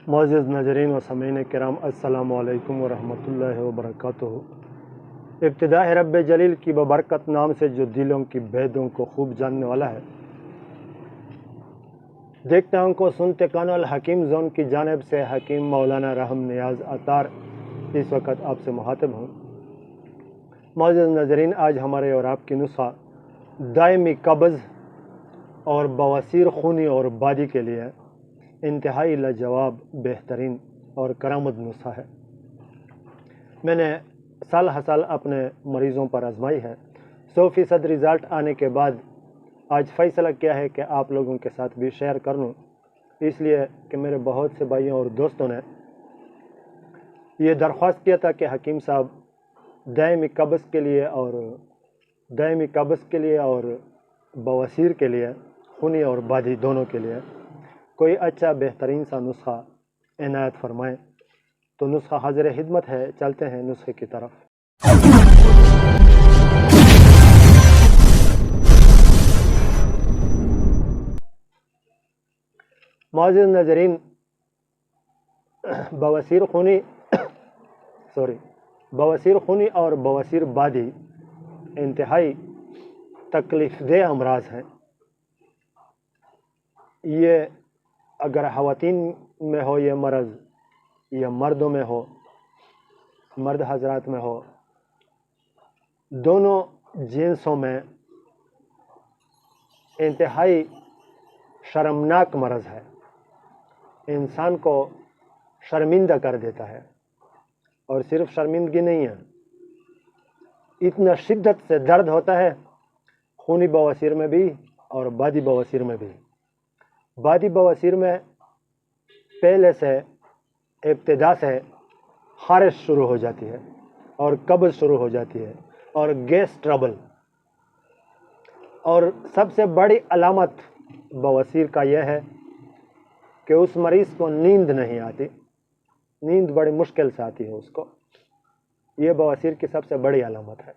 معزز ناظرین و سامعین کرام، السلام علیکم ورحمۃ اللہ وبرکاتہ۔ ابتدا ہے رب جلیل کی ببرکت نام سے جو دلوں کی بیدوں کو خوب جاننے والا ہے۔ دیکھتے آنکھوں کو سنتے کانوں الحکیم زون کی جانب سے حکیم مولانا رحم نیاز عطار اس وقت آپ سے مخاطب ہوں۔ معزز ناظرین، آج ہمارے اور آپ کی نسخہ دائمی قبض اور بواسیر خونی اور بادی کے لیے انتہائی لاجواب، بہترین اور کارآمد نسخہ ہے۔ میں نے سال ہر سال اپنے مریضوں پر آزمائی ہے۔ 100% رزلٹ آنے کے بعد آج فیصلہ کیا ہے کہ آپ لوگوں کے ساتھ بھی شیئر کر لوں، اس لیے کہ میرے بہت سے بھائیوں اور دوستوں نے یہ درخواست کیا تھا کہ حکیم صاحب دائمی قبض کے لیے اور بواسیر کے لیے، خونی اور بادی دونوں کے لیے کوئی اچھا بہترین سا نسخہ عنایت فرمائیں۔ تو نسخہ حاضر خدمت ہے، چلتے ہیں نسخے کی طرف۔ معزز ناظرین، بواسیر خونی اور بواسیر بادی انتہائی تکلیف دہ امراض ہیں۔ یہ اگر خواتین میں ہو یہ مرض یا مردوں میں ہو، مرد حضرات میں ہو، دونوں جنسوں میں انتہائی شرمناک مرض ہے۔ انسان کو شرمندہ کر دیتا ہے، اور صرف شرمندگی نہیں ہے، اتنا شدت سے درد ہوتا ہے خونی بواسیر میں بھی اور بادی بواسیر میں بھی۔ بادی بواسیر میں پہلے سے ابتدا سے خارش شروع ہو جاتی ہے اور قبض شروع ہو جاتی ہے اور گیس ٹربل، اور سب سے بڑی علامت بواسیر کا یہ ہے کہ اس مریض کو نیند نہیں آتی، نیند بڑی مشکل سے آتی ہے اس کو۔ یہ بواسیر کی سب سے بڑی علامت ہے۔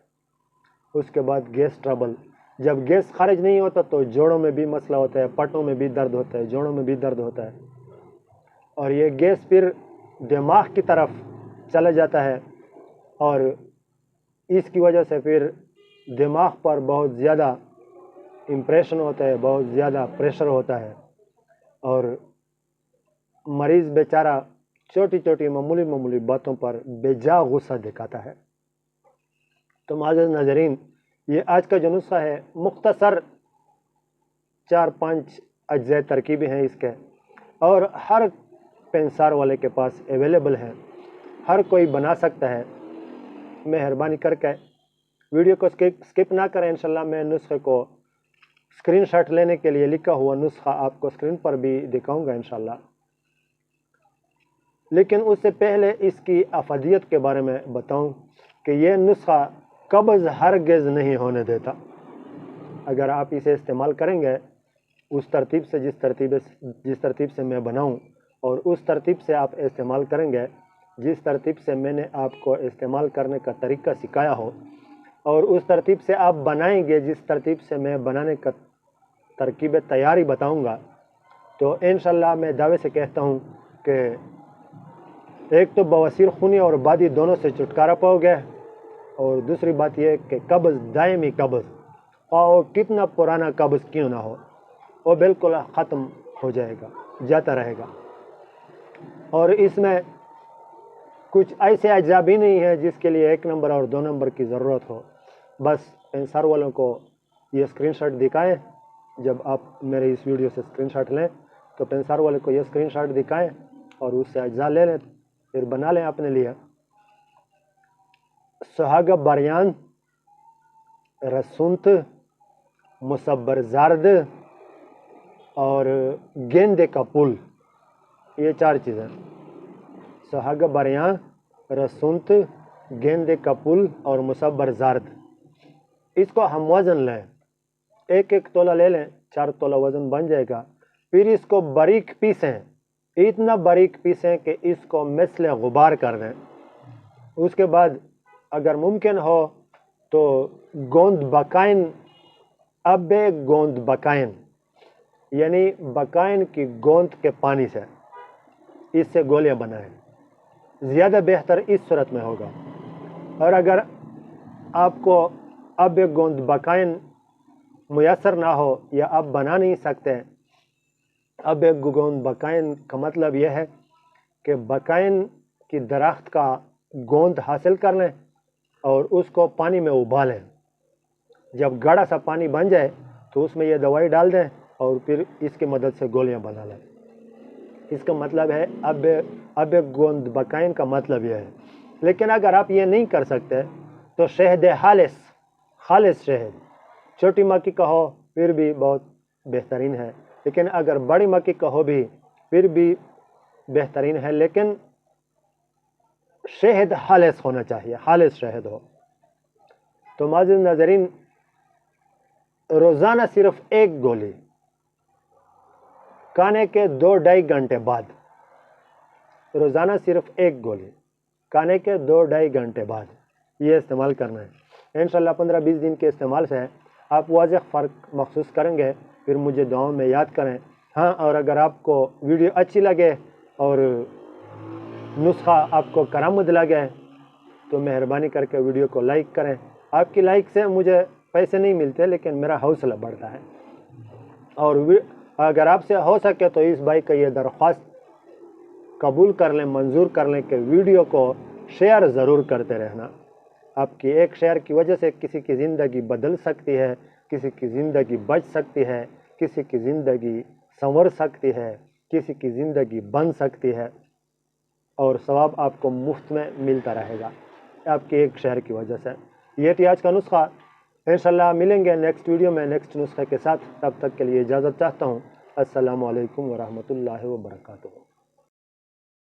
اس کے بعد گیس ٹربل، جب گیس خارج نہیں ہوتا تو جوڑوں میں بھی مسئلہ ہوتا ہے، پٹوں میں بھی درد ہوتا ہے، جوڑوں میں بھی درد ہوتا ہے، اور یہ گیس پھر دماغ کی طرف چلا جاتا ہے، اور اس کی وجہ سے پھر دماغ پر بہت زیادہ امپریشن ہوتا ہے، بہت زیادہ پریشر ہوتا ہے، اور مریض بیچارہ چھوٹی چھوٹی معمولی باتوں پر بے جا غصہ دکھاتا ہے۔ تو معزز ناظرین، یہ آج کا جو نسخہ ہے مختصر 4-5 اجزاء ترکیبی ہیں اس کے، اور ہر پنسار والے کے پاس اویلیبل ہے، ہر کوئی بنا سکتا ہے۔ مہربانی کر کے ویڈیو کو سکپ نہ کریں۔ انشاءاللہ میں نسخے کو اسکرین شاٹ لینے کے لیے لکھا ہوا نسخہ آپ کو اسکرین پر بھی دکھاؤں گا انشاءاللہ، لیکن اس سے پہلے اس کی افادیت کے بارے میں بتاؤں کہ یہ نسخہ قبض ہرگز نہیں ہونے دیتا۔ اگر آپ اسے استعمال کریں گے اس ترتیب سے جس ترتیب سے میں بناؤں، اور اس ترتیب سے آپ استعمال کریں گے جس ترتیب سے میں نے آپ کو استعمال کرنے کا طریقہ سکھایا ہو، اور اس ترتیب سے آپ بنائیں گے جس ترتیب سے میں بنانے کا ترکیب تیاری بتاؤں گا، تو انشاءاللہ میں دعوے سے کہتا ہوں کہ ایک تو بواسیر خونی اور بادی دونوں سے چھٹکارا پاؤ گے، اور دوسری بات یہ کہ قبض، دائمی قبض، اور کتنا پرانا قبض کیوں نہ ہو، وہ بالکل ختم ہو جائے گا، جاتا رہے گا۔ اور اس میں کچھ ایسے اجزاء بھی نہیں ہے جس کے لیے 1 نمبر اور 2 نمبر کی ضرورت ہو۔ بس پنسار والوں کو یہ اسکرین شاٹ دکھائیں، جب آپ میرے اس ویڈیو سے اسکرین شاٹ لیں تو پنسار والے کو یہ اسکرین شاٹ دکھائیں اور اس سے اجزاء لے لیں، پھر بنا لیں اپنے لیے۔ سہاگہ باریان، رسونت، مصبر زارد اور گیندے کا پھول، یہ 4 چیزیں: سہاگہ باریان، رسونت، گیندے کا پھول اور مصبر زارد۔ اس کو ہم وزن لیں، 1 تولہ لے لیں، 4 تولہ وزن بن جائے گا۔ پھر اس کو باریک پیسیں، اتنا باریک پیسیں کہ اس کو مثل غبار کر دیں۔ اس کے بعد اگر ممکن ہو تو گوند بکائن، گوند بکائن یعنی بکائن کی گوند کے پانی سے اس سے گولیاں بنائیں، زیادہ بہتر اس صورت میں ہوگا۔ اور اگر آپ کو اب ایک گوند بکائن میسر نہ ہو یا آپ بنا نہیں سکتے، اب ایک گوند بکائن کا مطلب یہ ہے کہ بکائن کی درخت کا گوند حاصل کر لیں اور اس کو پانی میں ابالیں، جب گاڑھا سا پانی بن جائے تو اس میں یہ دوائی ڈال دیں اور پھر اس کی مدد سے گولیاں بنا لیں۔ اس کا مطلب ہے اب ایک گوند بکائن کا مطلب یہ ہے۔ لیکن اگر آپ یہ نہیں کر سکتے تو شہد خالص شہد، چھوٹی مکھی کا ہو پھر بھی بہت بہترین ہے، لیکن اگر بڑی مکھی کا ہو بھی پھر بھی بہترین ہے، لیکن شہد خالص ہونا چاہیے، خالص شہد ہو۔ تو معزز ناظرین، روزانہ صرف ایک گولی کھانے کے 2-2.5 گھنٹے بعد، روزانہ صرف ایک گولی کھانے کے 2-2.5 گھنٹے بعد یہ استعمال کرنا ہے۔ انشاءاللہ 15-20 دن کے استعمال سے آپ واضح فرق محسوس کریں گے، پھر مجھے دعاؤں میں یاد کریں۔ ہاں، اور اگر آپ کو ویڈیو اچھی لگے اور نسخہ آپ کو کارآمد لگے تو مہربانی کر کے ویڈیو کو لائک کریں۔ آپ کی لائک سے مجھے پیسے نہیں ملتے لیکن میرا حوصلہ بڑھتا ہے، اور اگر آپ سے ہو سکے تو اس بھائی کا یہ درخواست قبول کر لیں، منظور کر لیں کہ ویڈیو کو شیئر ضرور کرتے رہنا۔ آپ کی ایک شیئر کی وجہ سے کسی کی زندگی بدل سکتی ہے، کسی کی زندگی بچ سکتی ہے، کسی کی زندگی سنور سکتی ہے، کسی کی زندگی بن سکتی ہے، اور ثواب آپ کو مفت میں ملتا رہے گا آپ کی ایک شیئر کی وجہ سے۔ یہ تھی آج کا نسخہ۔ انشاءاللہ ملیں گے نیکسٹ ویڈیو میں نیکسٹ نسخے کے ساتھ، تب تک کے لیے اجازت چاہتا ہوں۔ السلام علیکم ورحمۃ اللہ وبرکاتہ۔